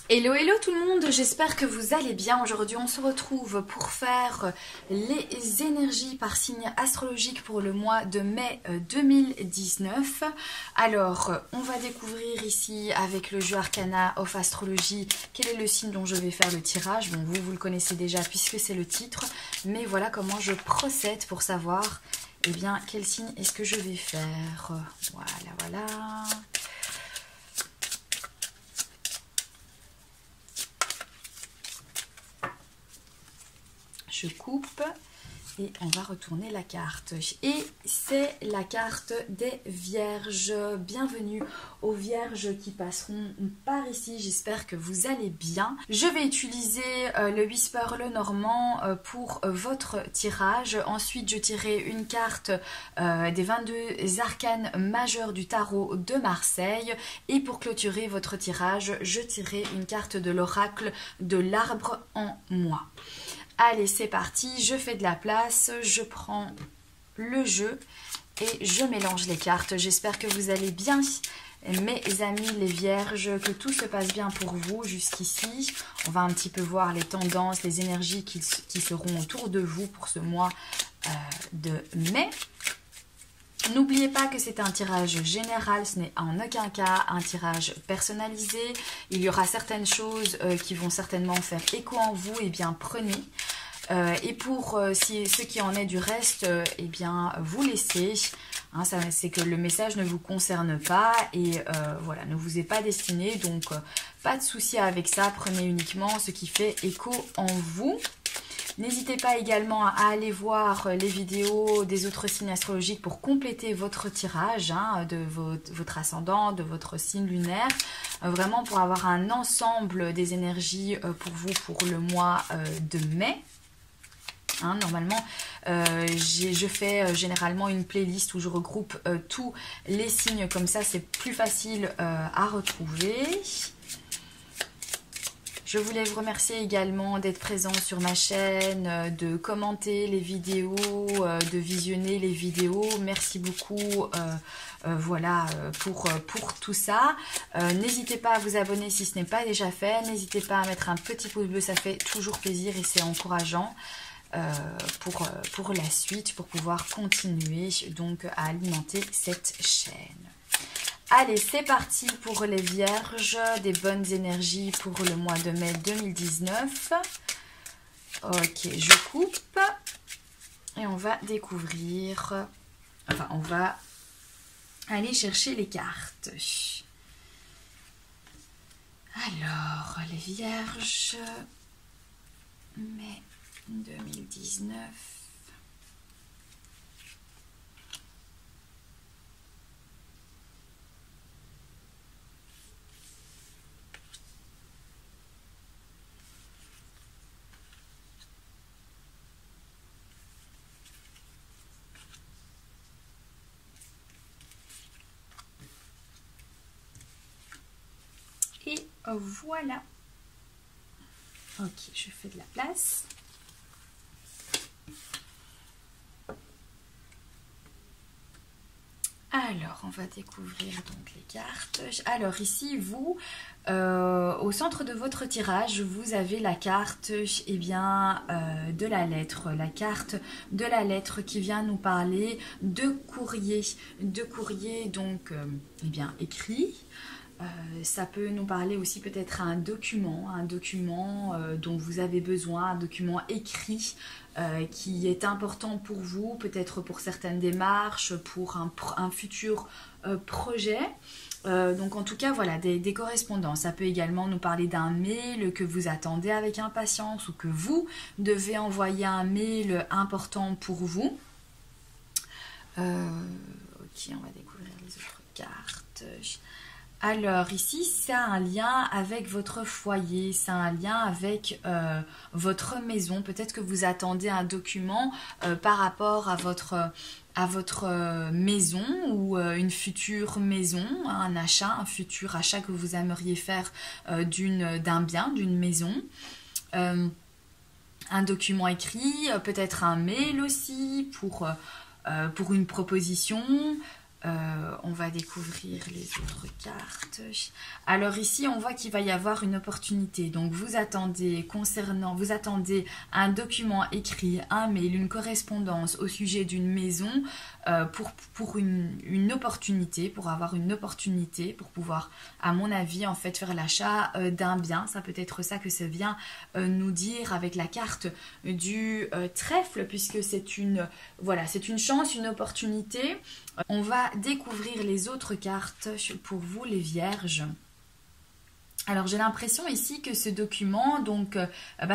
Hello hello tout le monde, j'espère que vous allez bien. Aujourd'hui on se retrouve pour faire les énergies par signe astrologique pour le mois de mai 2019. Alors on va découvrir ici avec le jeu Arcana of Astrology quel est le signe dont je vais faire le tirage. Bon vous le connaissez déjà puisque c'est le titre, mais voilà comment je procède pour savoir eh bien quel signe est-ce que je vais faire. Voilà. Je coupe et on va retourner la carte. Et c'est la carte des Vierges. Bienvenue aux Vierges qui passeront par ici. J'espère que vous allez bien. Je vais utiliser le Whisper le Normand pour votre tirage. Ensuite, je tirerai une carte des 22 arcanes majeurs du tarot de Marseille. Et pour clôturer votre tirage, je tirerai une carte de l'oracle de l'arbre en moi. Allez, c'est parti, je fais de la place, je prends le jeu et je mélange les cartes. J'espère que vous allez bien, mes amis les Vierges, que tout se passe bien pour vous jusqu'ici. On va un petit peu voir les tendances, les énergies qui seront autour de vous pour ce mois de mai. N'oubliez pas que c'est un tirage général, ce n'est en aucun cas un tirage personnalisé. Il y aura certaines choses qui vont certainement faire écho en vous, et bien prenez. Et pour ce qui en est du reste, eh bien vous laissez. Hein, c'est que le message ne vous concerne pas et voilà, ne vous est pas destiné. Donc pas de souci avec ça, prenez uniquement ce qui fait écho en vous. N'hésitez pas également à aller voir les vidéos des autres signes astrologiques pour compléter votre tirage de votre ascendant, de votre signe lunaire. Vraiment pour avoir un ensemble des énergies pour vous pour le mois de mai. Normalement, je fais généralement une playlist où je regroupe tous les signes. Comme ça, c'est plus facile à retrouver. Je voulais vous remercier également d'être présent sur ma chaîne, de commenter les vidéos, de visionner les vidéos. Merci beaucoup voilà, pour tout ça. N'hésitez pas à vous abonner si ce n'est pas déjà fait. N'hésitez pas à mettre un petit pouce bleu, ça fait toujours plaisir et c'est encourageant pour la suite, pour pouvoir continuer donc à alimenter cette chaîne. Allez, c'est parti pour les Vierges, des bonnes énergies pour le mois de mai 2019. Ok, je coupe et on va découvrir, enfin on va aller chercher les cartes. Alors, les Vierges, mai 2019. Et voilà. Ok, je fais de la place. Alors, on va découvrir donc les cartes. Alors ici, vous, au centre de votre tirage, vous avez la carte eh bien, de la lettre. La carte de la lettre qui vient nous parler de courrier. De courrier donc eh bien, écrit. Ça peut nous parler aussi peut-être un document dont vous avez besoin, un document écrit qui est important pour vous, peut-être pour certaines démarches, pour un futur projet. Donc en tout cas, voilà, des correspondances. Ça peut également nous parler d'un mail que vous attendez avec impatience ou que vous devez envoyer un mail important pour vous. Ok, on va découvrir les autres cartes. Alors ici, c'est un lien avec votre foyer, c'est un lien avec votre maison. Peut-être que vous attendez un document par rapport à votre maison ou une future maison, un futur achat que vous aimeriez faire d'un bien, d'une maison. Un document écrit, peut-être un mail aussi pour une proposition. On va découvrir les autres cartes. Alors ici, on voit qu'il va y avoir une opportunité. Donc vous attendez un document écrit, un mail, une correspondance au sujet d'une maison pour une opportunité, pour avoir une opportunité, pour pouvoir, à mon avis, en fait, faire l'achat d'un bien. Ça peut être ça que ça vient nous dire avec la carte du trèfle, puisque c'est une chance, une opportunité. On va découvrir les autres cartes pour vous les vierges. Alors j'ai l'impression ici que ce document, donc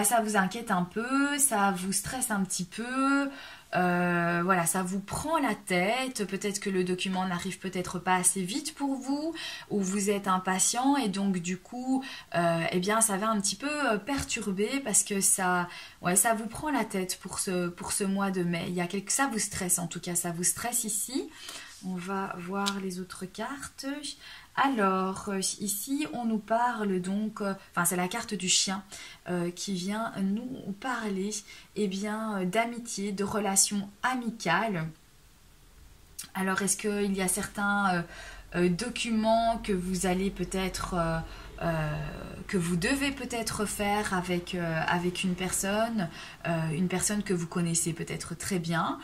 ça vous inquiète un peu, ça vous stresse un petit peu, voilà, ça vous prend la tête, peut-être que le document n'arrive peut-être pas assez vite pour vous, ou vous êtes impatient et donc du coup, eh bien ça va un petit peu perturber parce que ça vous prend la tête pour ce mois de mai. Ça vous stresse en tout cas, ça vous stresse ici. On va voir les autres cartes. Alors, ici, on nous parle donc, c'est la carte du chien qui vient nous parler d'amitié, de relations amicales. Alors, est-ce qu'il y a certains documents que vous allez peut-être, que vous devez peut-être faire avec une personne que vous connaissez peut-être très bien?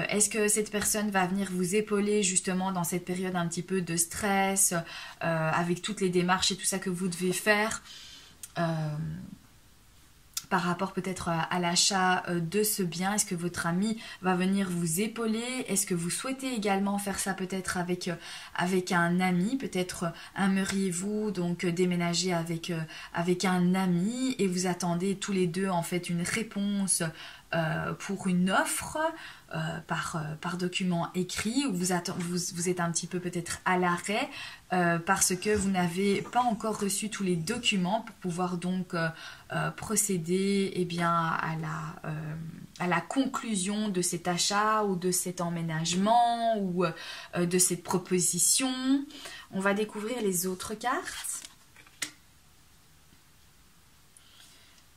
Est-ce que cette personne va venir vous épauler justement dans cette période un petit peu de stress, avec toutes les démarches et tout ça que vous devez faire par rapport peut-être à l'achat de ce bien? Est-ce que votre ami va venir vous épauler? Est-ce que vous souhaitez également faire ça peut-être avec un ami? Peut-être aimeriez-vous donc déménager avec un ami et vous attendez tous les deux en fait une réponse pour une offre par document écrit, où vous êtes un petit peu peut-être à l'arrêt parce que vous n'avez pas encore reçu tous les documents pour pouvoir donc procéder à la conclusion de cet achat ou de cet emménagement ou de cette proposition. On va découvrir les autres cartes.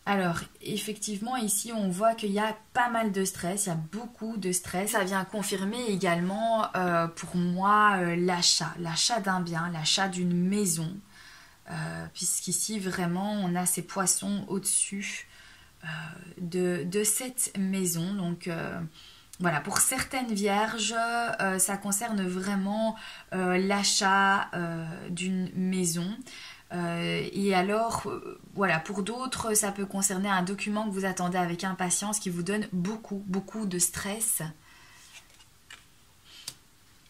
Alors, effectivement, ici, on voit qu'il y a pas mal de stress, il y a beaucoup de stress. Ça vient confirmer également, pour moi, l'achat d'un bien, l'achat d'une maison. Puisqu'ici, vraiment, on a ces poissons au-dessus de cette maison. Donc, voilà, pour certaines vierges, ça concerne vraiment l'achat d'une maison. Et alors, voilà, pour d'autres, ça peut concerner un document que vous attendez avec impatience qui vous donne beaucoup de stress.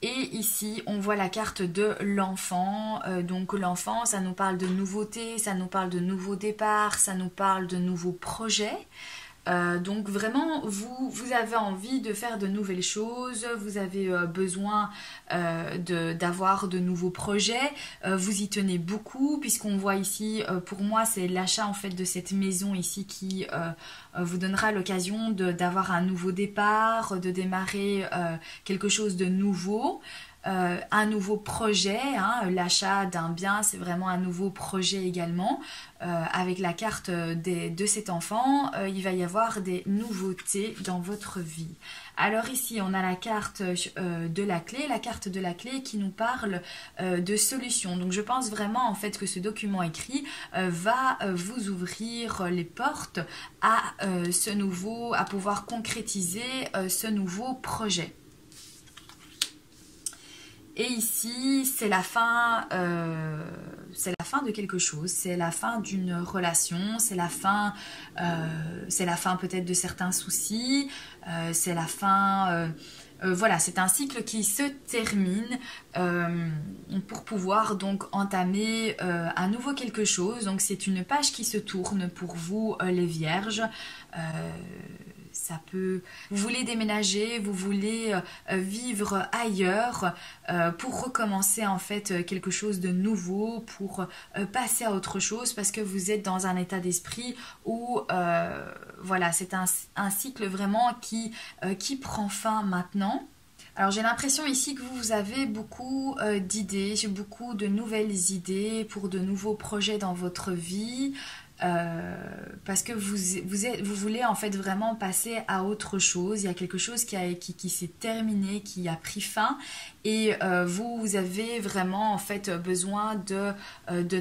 Et ici, on voit la carte de l'enfant. Donc l'enfant, ça nous parle de nouveautés, ça nous parle de nouveaux départs, ça nous parle de nouveaux projets. Donc vraiment, vous avez envie de faire de nouvelles choses, vous avez besoin d'avoir de nouveaux projets, vous y tenez beaucoup, puisqu'on voit ici, pour moi, c'est l'achat en fait de cette maison ici qui vous donnera l'occasion d'avoir un nouveau départ, de démarrer quelque chose de nouveau. Un nouveau projet, hein, l'achat d'un bien, c'est vraiment un nouveau projet également. Avec la carte de cet enfant, il va y avoir des nouveautés dans votre vie. Alors ici, on a la carte de la clé qui nous parle de solutions. Donc je pense vraiment en fait que ce document écrit va vous ouvrir les portes à à pouvoir concrétiser ce nouveau projet. Et ici, c'est la fin de quelque chose, c'est la fin d'une relation, c'est la fin peut-être de certains soucis, c'est la fin... voilà, c'est un cycle qui se termine pour pouvoir donc entamer un nouveau quelque chose. Donc c'est une page qui se tourne pour vous les vierges. Vous voulez déménager, vous voulez vivre ailleurs pour recommencer en fait quelque chose de nouveau, pour passer à autre chose parce que vous êtes dans un état d'esprit où voilà, c'est un cycle vraiment qui prend fin maintenant. Alors j'ai l'impression ici que vous avez beaucoup d'idées, beaucoup de nouvelles idées pour de nouveaux projets dans votre vie. parce que vous voulez en fait vraiment passer à autre chose. Il y a quelque chose qui s'est terminé, qui a pris fin, et vous avez vraiment en fait besoin de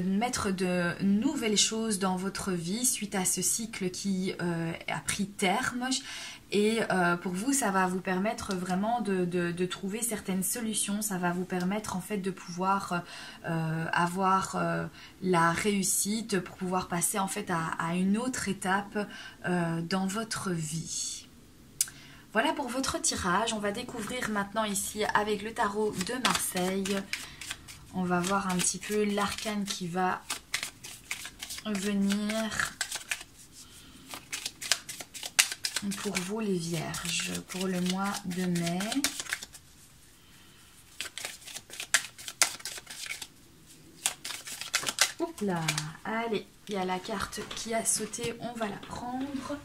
mettre de nouvelles choses dans votre vie suite à ce cycle qui a pris terme. Et pour vous, ça va vous permettre vraiment de trouver certaines solutions. Ça va vous permettre en fait de pouvoir avoir la réussite, pour pouvoir passer en fait à une autre étape dans votre vie. Voilà pour votre tirage. On va découvrir maintenant ici avec le tarot de Marseille. On va voir un petit peu l'arcane qui va venir pour vous les vierges, pour le mois de mai. Oups là, allez, il y a la carte qui a sauté, on va la prendre.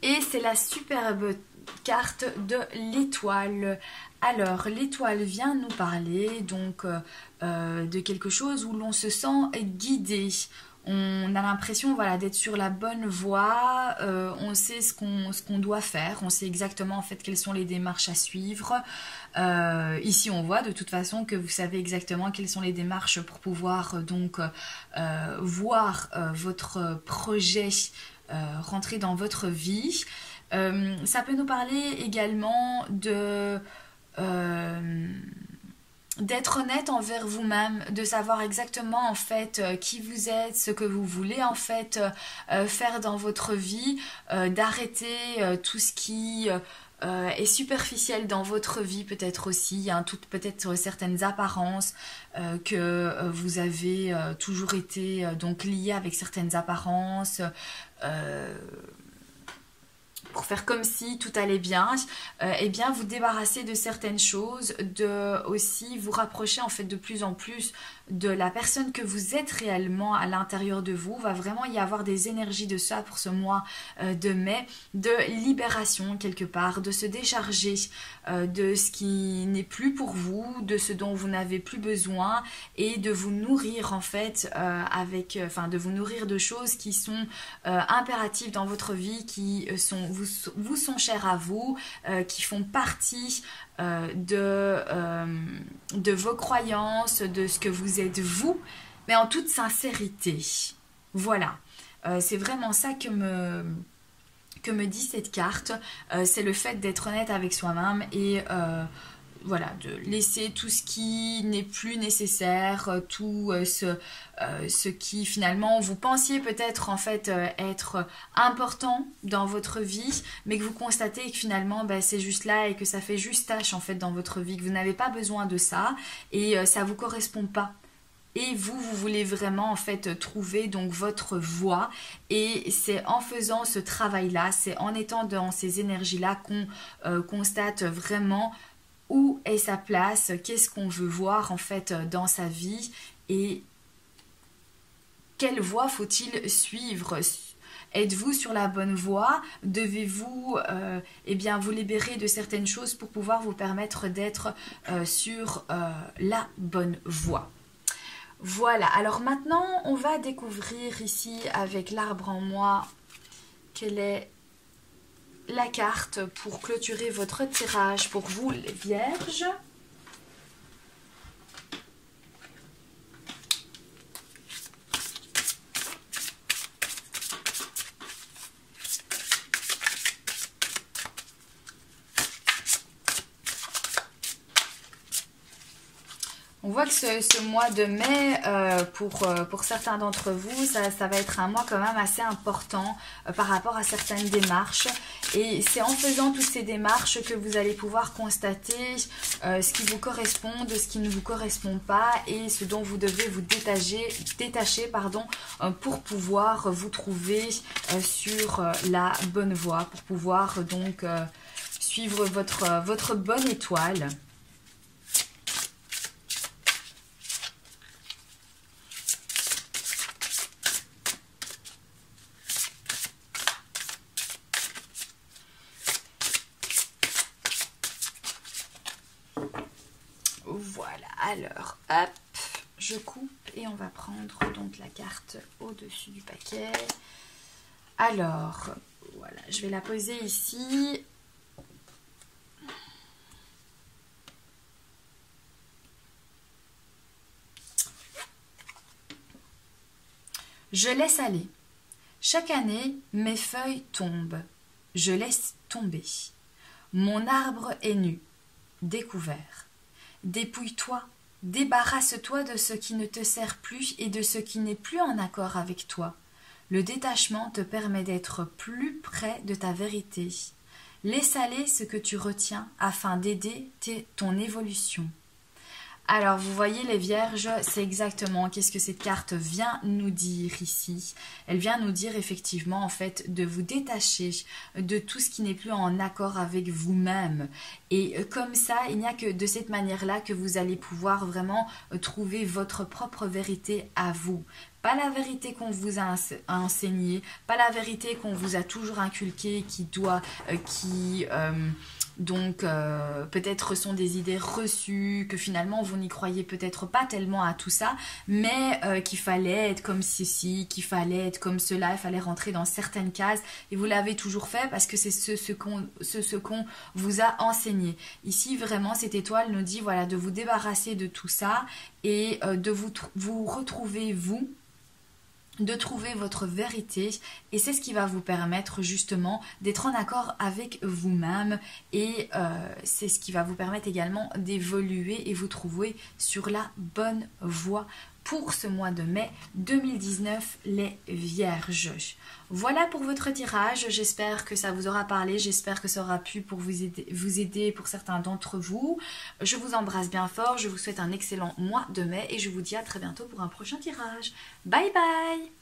Et c'est la superbe carte de l'étoile. Alors, l'étoile vient nous parler donc de quelque chose où l'on se sent guidé. On a l'impression voilà, d'être sur la bonne voie, on sait ce qu'on doit faire, on sait exactement en fait quelles sont les démarches à suivre. Ici on voit de toute façon que vous savez exactement quelles sont les démarches pour pouvoir donc voir votre projet rentrer dans votre vie. Ça peut nous parler également de... d'être honnête envers vous-même, de savoir exactement en fait qui vous êtes, ce que vous voulez en fait faire dans votre vie, d'arrêter tout ce qui est superficiel dans votre vie peut-être aussi, hein, peut-être certaines apparences que vous avez toujours été donc liées avec certaines apparences, pour faire comme si tout allait bien, eh bien vous débarrasser de certaines choses, de aussi vous rapprocher en fait de plus en plus de la personne que vous êtes réellement à l'intérieur de vous. Va vraiment y avoir des énergies de ça pour ce mois de mai, de libération quelque part, de se décharger de ce qui n'est plus pour vous, de ce dont vous n'avez plus besoin, et de vous nourrir en fait de vous nourrir de choses qui sont impératives dans votre vie, qui vous sont chères à vous, qui font partie de vos croyances, de ce que vous êtes vous, mais en toute sincérité. Voilà, c'est vraiment ça que me dit cette carte, c'est le fait d'être honnête avec soi-même et voilà, de laisser tout ce qui n'est plus nécessaire, tout ce qui finalement vous pensiez peut-être en fait être important dans votre vie, mais que vous constatez que finalement c'est juste là et que ça fait juste tâche en fait dans votre vie, que vous n'avez pas besoin de ça et ça vous correspond pas. Et vous voulez vraiment en fait trouver donc votre voie, et c'est en faisant ce travail-là, c'est en étant dans ces énergies-là qu'on constate vraiment où est sa place, qu'est-ce qu'on veut voir en fait dans sa vie et quelle voie faut-il suivre. Êtes-vous sur la bonne voie? Devez-vous vous libérer de certaines choses pour pouvoir vous permettre d'être sur la bonne voie? Voilà, alors maintenant on va découvrir ici avec l'arbre en moi quelle est la carte pour clôturer votre tirage pour vous les vierges. On voit que ce mois de mai, pour certains d'entre vous, ça va être un mois quand même assez important par rapport à certaines démarches. Et c'est en faisant toutes ces démarches que vous allez pouvoir constater ce qui vous correspond, de ce qui ne vous correspond pas, et ce dont vous devez vous détacher pour pouvoir vous trouver sur la bonne voie, pour pouvoir donc suivre votre bonne étoile. Voilà, alors, hop, je coupe et on va prendre donc la carte au-dessus du paquet. Alors, voilà, je vais la poser ici. Je laisse aller. Chaque année, mes feuilles tombent. Je laisse tomber. Mon arbre est nu, découvert. Dépouille-toi, débarrasse-toi de ce qui ne te sert plus et de ce qui n'est plus en accord avec toi. Le détachement te permet d'être plus près de ta vérité. Laisse aller ce que tu retiens afin d'aider ton évolution. Alors, vous voyez les vierges, c'est exactement qu'est-ce que cette carte vient nous dire ici. Elle vient nous dire effectivement en fait de vous détacher de tout ce qui n'est plus en accord avec vous-même. Et comme ça, il n'y a que de cette manière-là que vous allez pouvoir vraiment trouver votre propre vérité à vous. Pas la vérité qu'on vous a enseignée, pas la vérité qu'on vous a toujours inculquée, donc peut-être sont des idées reçues, que finalement vous n'y croyez peut-être pas tellement à tout ça, mais qu'il fallait être comme ceci, qu'il fallait être comme cela, il fallait rentrer dans certaines cases, et vous l'avez toujours fait parce que c'est ce qu'on vous a enseigné. Ici vraiment cette étoile nous dit voilà, de vous débarrasser de tout ça et de vous retrouver vous, de trouver votre vérité, et c'est ce qui va vous permettre justement d'être en accord avec vous-même, et c'est ce qui va vous permettre également d'évoluer et vous trouver sur la bonne voie pour ce mois de mai 2019, les Vierges. Voilà pour votre tirage, j'espère que ça vous aura parlé, j'espère que ça aura pu vous aider pour certains d'entre vous. Je vous embrasse bien fort, je vous souhaite un excellent mois de mai et je vous dis à très bientôt pour un prochain tirage. Bye bye!